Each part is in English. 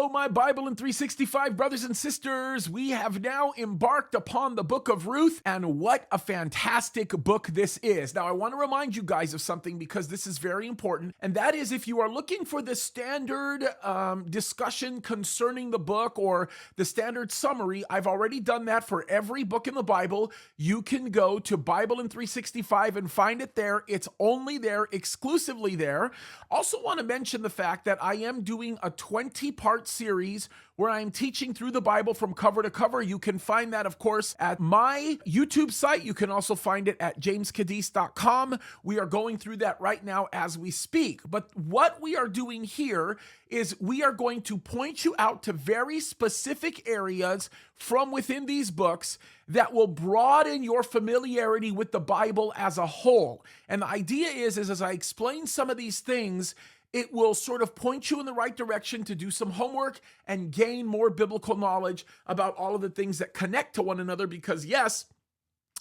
my Bible in 365 brothers and sisters. We have now embarked upon the book of Ruth, and what a fantastic book this is. Now, I want to remind you guys of something because this is very important, and that is if you are looking for the standard discussion concerning the book or the standard summary, I've already done that for every book in the Bible. You can go to BIBLEin365 and find it there. It's only there, exclusively there. Also want to mention the fact that I am doing a 20-part series where I'm teaching through the Bible from cover to cover. You can find that, of course, at my YouTube site. You can also find it at jamescadiz.com. We are going through that right now as we speak. But what we are doing here is we are going to point you out to very specific areas from within these books that will broaden your familiarity with the Bible as a whole. And the idea is as I explain some of these things, it will sort of point you in the right direction to do some homework and gain more biblical knowledge about all of the things that connect to one another, because yes,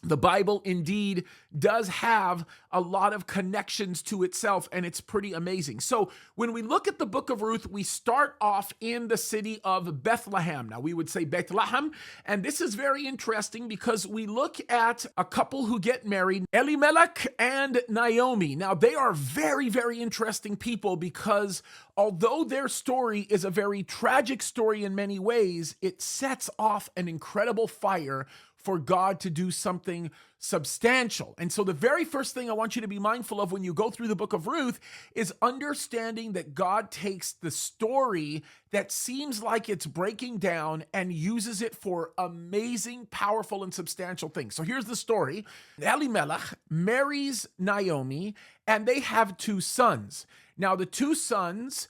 the Bible indeed does have a lot of connections to itself, and it's pretty amazing. So when we look at the book of Ruth, we start off in the city of Bethlehem. Now we would say Bethlehem, and this is very interesting because we look at a couple who get married, Elimelech and Naomi. Now they are very, very interesting people because although their story is a very tragic story in many ways, it sets off an incredible fire for God to do something substantial. And so the very first thing I want you to be mindful of when you go through the book of Ruth is understanding that God takes the story that seems like it's breaking down and uses it for amazing, powerful, and substantial things. So here's the story. Elimelech marries Naomi, and they have two sons. Now the two sons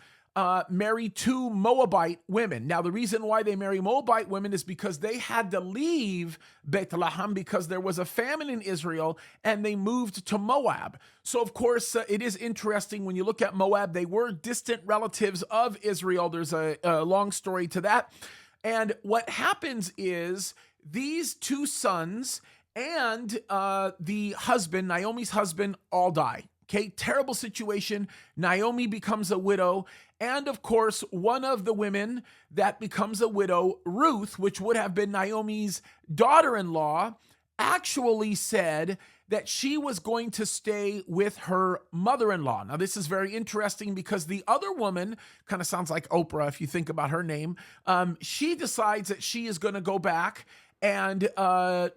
marry two Moabite women. Now, the reason why they marry Moabite women is because they had to leave Bethlehem because there was a famine in Israel, and they moved to Moab. So, of course, it is interesting when you look at Moab, they were distant relatives of Israel. There's a long story to that. And what happens is these two sons and the husband, Naomi's husband, all die. Okay, terrible situation. Naomi becomes a widow. And of course, one of the women that becomes a widow, Ruth, which would have been Naomi's daughter-in-law, actually said that she was going to stay with her mother-in-law. Now, this is very interesting because the other woman, kind of sounds like Oprah if you think about her name, she decides that she is going to go back and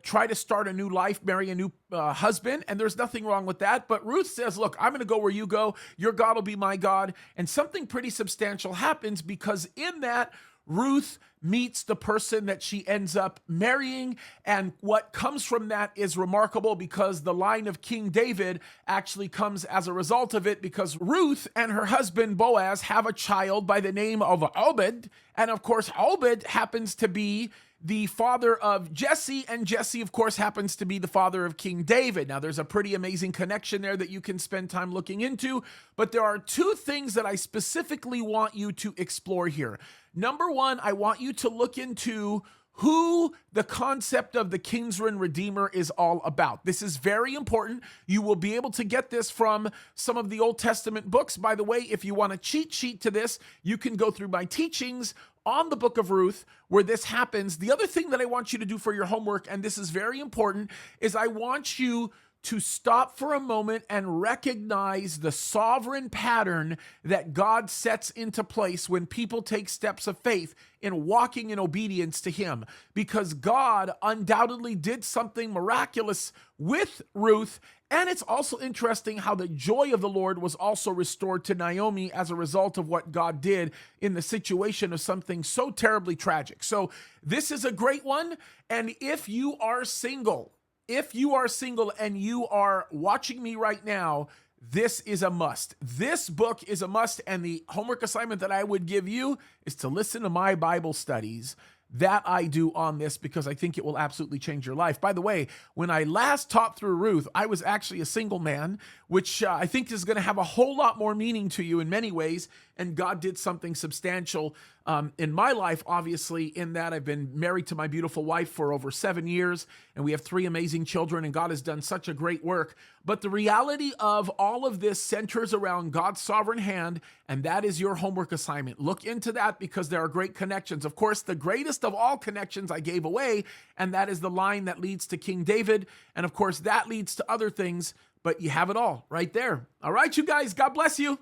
try to start a new life, marry a new husband, and there's nothing wrong with that. But Ruth says, look, I'm going to go where you go. Your God will be my God. And something pretty substantial happens because in that, Ruth meets the person that she ends up marrying, and what comes from that is remarkable because the line of King David actually comes as a result of it, because Ruth and her husband Boaz have a child by the name of Obed, and of course Obed happens to be the father of Jesse, and Jesse, of course, happens to be the father of King David. Now, there's a pretty amazing connection there that you can spend time looking into, but there are two things that I specifically want you to explore here. Number one, I want you to look into who the concept of the kinsman redeemer is all about. This is very important. You will be able to get this from some of the Old Testament books. By the way, if you want a cheat sheet to this, you can go through my teachings on the book of Ruth where this happens. The other thing that I want you to do for your homework, and this is very important, is I want you to stop for a moment and recognize the sovereign pattern that God sets into place when people take steps of faith in walking in obedience to Him. Because God undoubtedly did something miraculous with Ruth, and it's also interesting how the joy of the Lord was also restored to Naomi as a result of what God did in the situation of something so terribly tragic. So this is a great one, and if you are single and you are watching me right now, this is a must. This book is a must, and the homework assignment that I would give you is to listen to my Bible studies that I do on this, because I think it will absolutely change your life. By the way, when I last taught through Ruth, I was actually a single man, which I think is going to have a whole lot more meaning to you in many ways, and God did something substantial in my life, obviously, in that I've been married to my beautiful wife for over 7 years, and we have 3 amazing children, and God has done such a great work. But the reality of all of this centers around God's sovereign hand, and that is your homework assignment. Look into that because there are great connections. Of course, the greatest of all connections I gave away, and that is the line that leads to King David. And of course, that leads to other things, but you have it all right there. All right, you guys, God bless you.